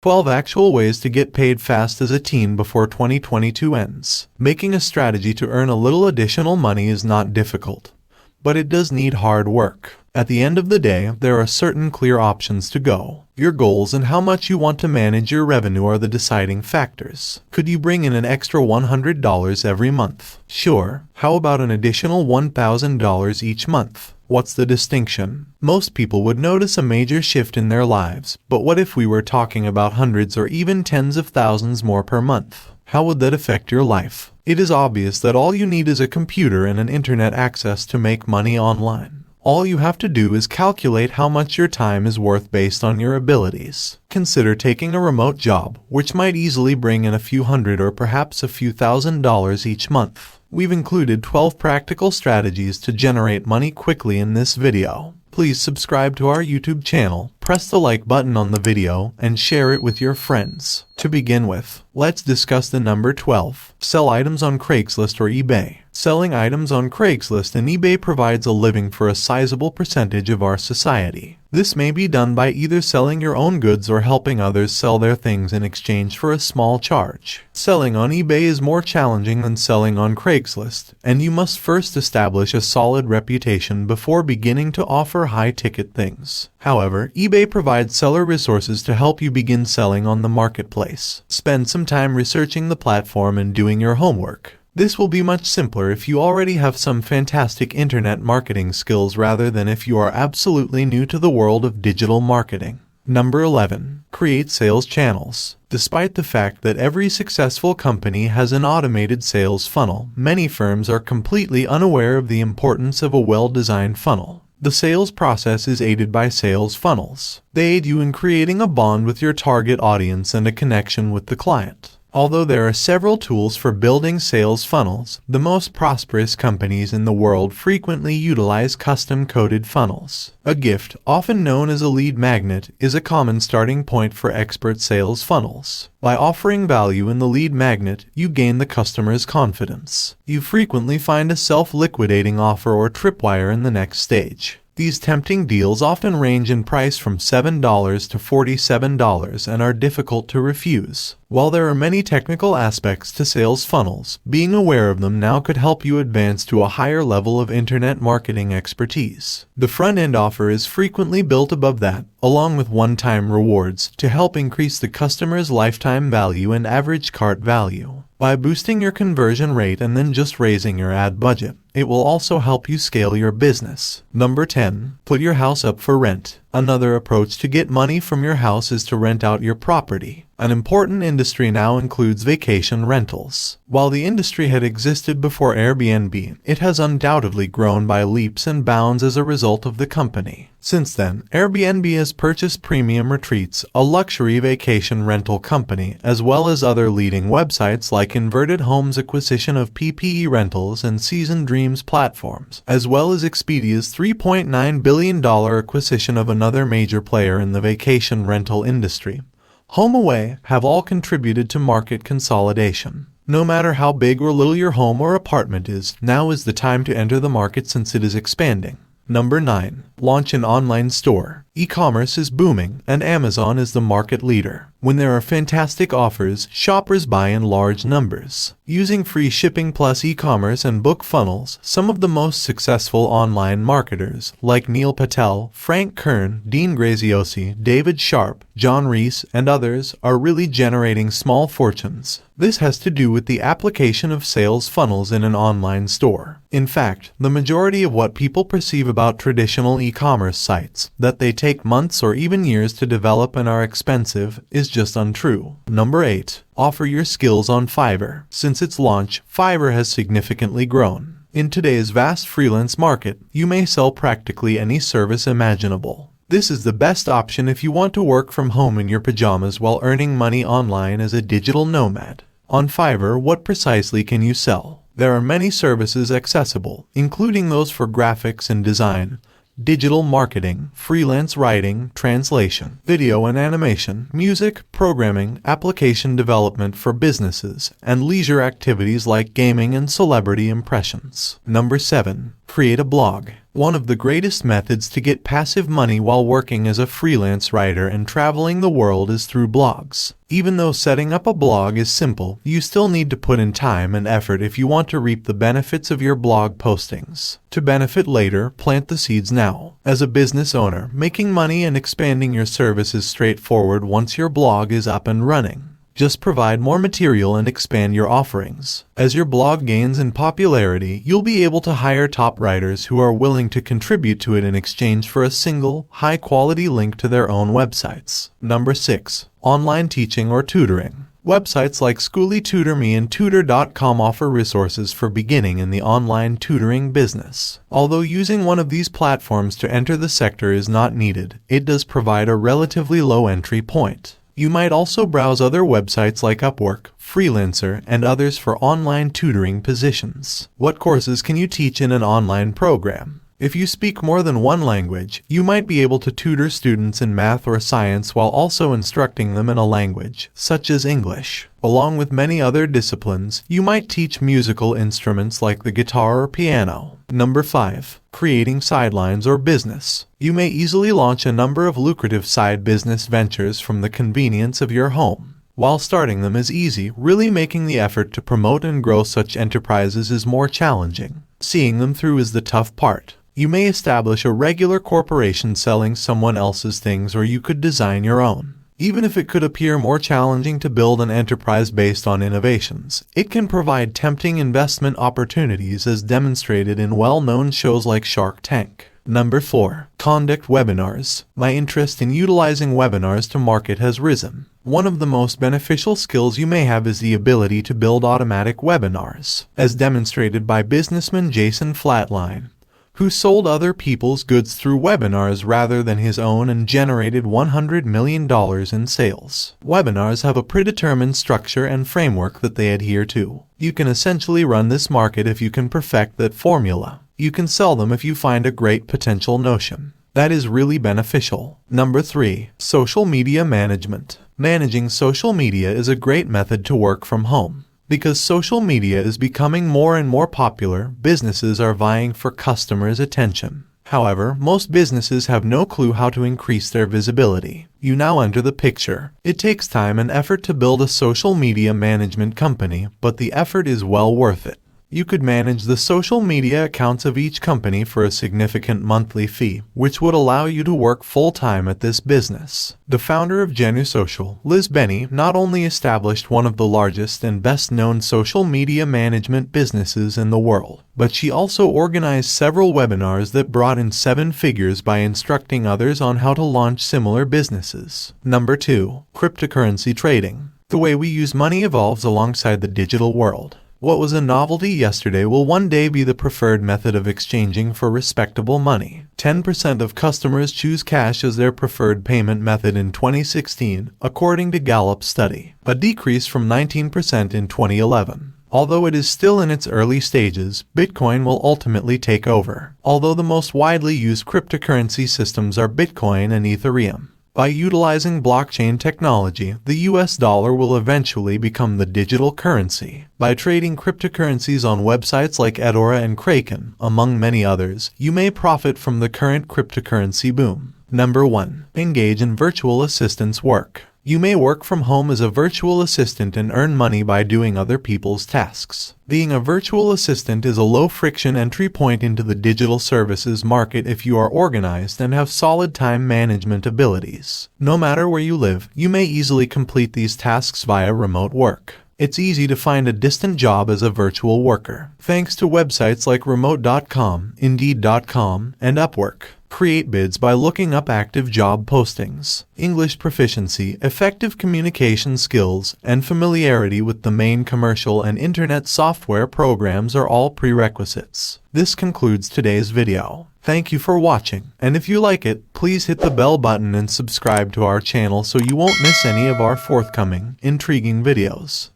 12 actual ways to get paid fast as a teen before 2022 ends. Making a strategy to earn a little additional money is not difficult, but it does need hard work. At the end of the day, there are certain clear options to go. Your goals and how much you want to manage your revenue are the deciding factors. Could you bring in an extra $100 every month? Sure. How about an additional $1,000 each month? What's the distinction? Most people would notice a major shift in their lives, but what if we were talking about hundreds or even tens of thousands more per month? How would that affect your life? It is obvious that all you need is a computer and an internet access to make money online. All you have to do is calculate how much your time is worth based on your abilities. Consider taking a remote job, which might easily bring in a few hundred or perhaps a few $1,000s each month. We've included 12 practical strategies to generate money quickly in this video. Please subscribe to our YouTube channel, press the like button on the video, and share it with your friends. To begin with, let's discuss the number 12. Sell items on Craigslist or eBay. Selling items on Craigslist and eBay provides a living for a sizable percentage of our society. This may be done by either selling your own goods or helping others sell their things in exchange for a small charge. Selling on eBay is more challenging than selling on Craigslist, and you must first establish a solid reputation before beginning to offer high-ticket things. However, eBay provides seller resources to help you begin selling on the marketplace. Spend some time researching the platform and doing your homework. This will be much simpler if you already have some fantastic internet marketing skills rather than if you are absolutely new to the world of digital marketing. Number 11. Create sales channels. Despite the fact that every successful company has an automated sales funnel, many firms are completely unaware of the importance of a well-designed funnel. The sales process is aided by sales funnels. They aid you in creating a bond with your target audience and a connection with the client. Although there are several tools for building sales funnels, the most prosperous companies in the world frequently utilize custom-coded funnels. A gift, often known as a lead magnet, is a common starting point for expert sales funnels. By offering value in the lead magnet, you gain the customer's confidence. You frequently find a self-liquidating offer or tripwire in the next stage. These tempting deals often range in price from $7 to $47 and are difficult to refuse. While there are many technical aspects to sales funnels, being aware of them now could help you advance to a higher level of internet marketing expertise. The front-end offer is frequently built above that, along with one-time rewards, to help increase the customer's lifetime value and average cart value. By boosting your conversion rate and then just raising your ad budget, it will also help you scale your business. Number 10. Put your house up for rent. Another approach to get money from your house is to rent out your property. An important industry now includes vacation rentals. While the industry had existed before Airbnb, it has undoubtedly grown by leaps and bounds as a result of the company. Since then, Airbnb has purchased Premium Retreats, a luxury vacation rental company, as well as other leading websites like Inverted Homes Acquisition of PPE Rentals and Season Dreams platforms, as well as Expedia's $3.9 billion acquisition of another major player in the vacation rental industry. HomeAway have all contributed to market consolidation. No matter how big or little your home or apartment is, now is the time to enter the market since it is expanding. Number 9. Launch an online store. E-commerce is booming, and Amazon is the market leader. When there are fantastic offers, shoppers buy in large numbers. Using free shipping plus e-commerce and book funnels, some of the most successful online marketers, like Neil Patel, Frank Kern, Dean Graziosi, David Sharp, John Reese, and others, are really generating small fortunes. This has to do with the application of sales funnels in an online store. In fact, the majority of what people perceive about traditional e-commerce sites, that they take months or even years to develop and are expensive, is just untrue. Number 8. Offer your skills on Fiverr. Since its launch, Fiverr has significantly grown. In today's vast freelance market, you may sell practically any service imaginable. This is the best option if you want to work from home in your pajamas while earning money online as a digital nomad. On Fiverr, what precisely can you sell? There are many services accessible, including those for graphics and design, digital marketing, freelance writing, translation, video and animation, music, programming, application development for businesses, and leisure activities like gaming and celebrity impressions. Number 7. Create a blog. One of the greatest methods to get passive money while working as a freelance writer and traveling the world is through blogs. Even though setting up a blog is simple, you still need to put in time and effort if you want to reap the benefits of your blog postings. To benefit later, plant the seeds now. As a business owner, making money and expanding your service is straightforward once your blog is up and running. Just provide more material and expand your offerings. As your blog gains in popularity, you'll be able to hire top writers who are willing to contribute to it in exchange for a single, high-quality link to their own websites. Number 6. Online teaching or tutoring. Websites like Schooly, TutorMe, and Tutor.com offer resources for beginning in the online tutoring business. Although using one of these platforms to enter the sector is not needed, it does provide a relatively low entry point. You might also browse other websites like Upwork, Freelancer, and others for online tutoring positions. What courses can you teach in an online program? If you speak more than one language, you might be able to tutor students in math or science while also instructing them in a language, such as English. Along with many other disciplines, you might teach musical instruments like the guitar or piano. Number 5. Creating sidelines or business. You may easily launch a number of lucrative side business ventures from the convenience of your home. While starting them is easy, really making the effort to promote and grow such enterprises is more challenging. Seeing them through is the tough part. You may establish a regular corporation selling someone else's things, or you could design your own. Even if it could appear more challenging to build an enterprise based on innovations, it can provide tempting investment opportunities as demonstrated in well-known shows like Shark Tank. Number 4. Conduct webinars. My interest in utilizing webinars to market has risen. One of the most beneficial skills you may have is the ability to build automatic webinars, as demonstrated by businessman Jason Flatline, who sold other people's goods through webinars rather than his own and generated $100 million in sales. Webinars have a predetermined structure and framework that they adhere to. You can essentially run this market if you can perfect that formula. You can sell them if you find a great potential notion. That is really beneficial. Number 3. Social media management. Managing social media is a great method to work from home. Because social media is becoming more and more popular, businesses are vying for customers' attention. However, most businesses have no clue how to increase their visibility. You now enter the picture. It takes time and effort to build a social media management company, but the effort is well worth it. You could manage the social media accounts of each company for a significant monthly fee, which would allow you to work full-time at this business. The founder of Genu Social, Liz Benny, not only established one of the largest and best-known social media management businesses in the world, but she also organized several webinars that brought in 7 figures by instructing others on how to launch similar businesses. Number 2. Cryptocurrency trading. The way we use money evolves alongside the digital world. What was a novelty yesterday will one day be the preferred method of exchanging for respectable money. 10% of customers choose cash as their preferred payment method in 2016, according to Gallup's study, a decrease from 19% in 2011. Although it is still in its early stages, Bitcoin will ultimately take over. Although the most widely used cryptocurrency systems are Bitcoin and Ethereum. By utilizing blockchain technology, the US dollar will eventually become the digital currency. By trading cryptocurrencies on websites like eToro and Kraken, among many others, you may profit from the current cryptocurrency boom. Number 1. Engage in virtual assistance work. You may work from home as a virtual assistant and earn money by doing other people's tasks. Being a virtual assistant is a low-friction entry point into the digital services market if you are organized and have solid time management abilities. No matter where you live, you may easily complete these tasks via remote work. It's easy to find a distant job as a virtual worker, thanks to websites like Remote.com, Indeed.com, and Upwork. Create bids by looking up active job postings. English proficiency, effective communication skills, and familiarity with the main commercial and internet software programs are all prerequisites. This concludes today's video. Thank you for watching, and if you like it, please hit the bell button and subscribe to our channel so you won't miss any of our forthcoming, intriguing videos.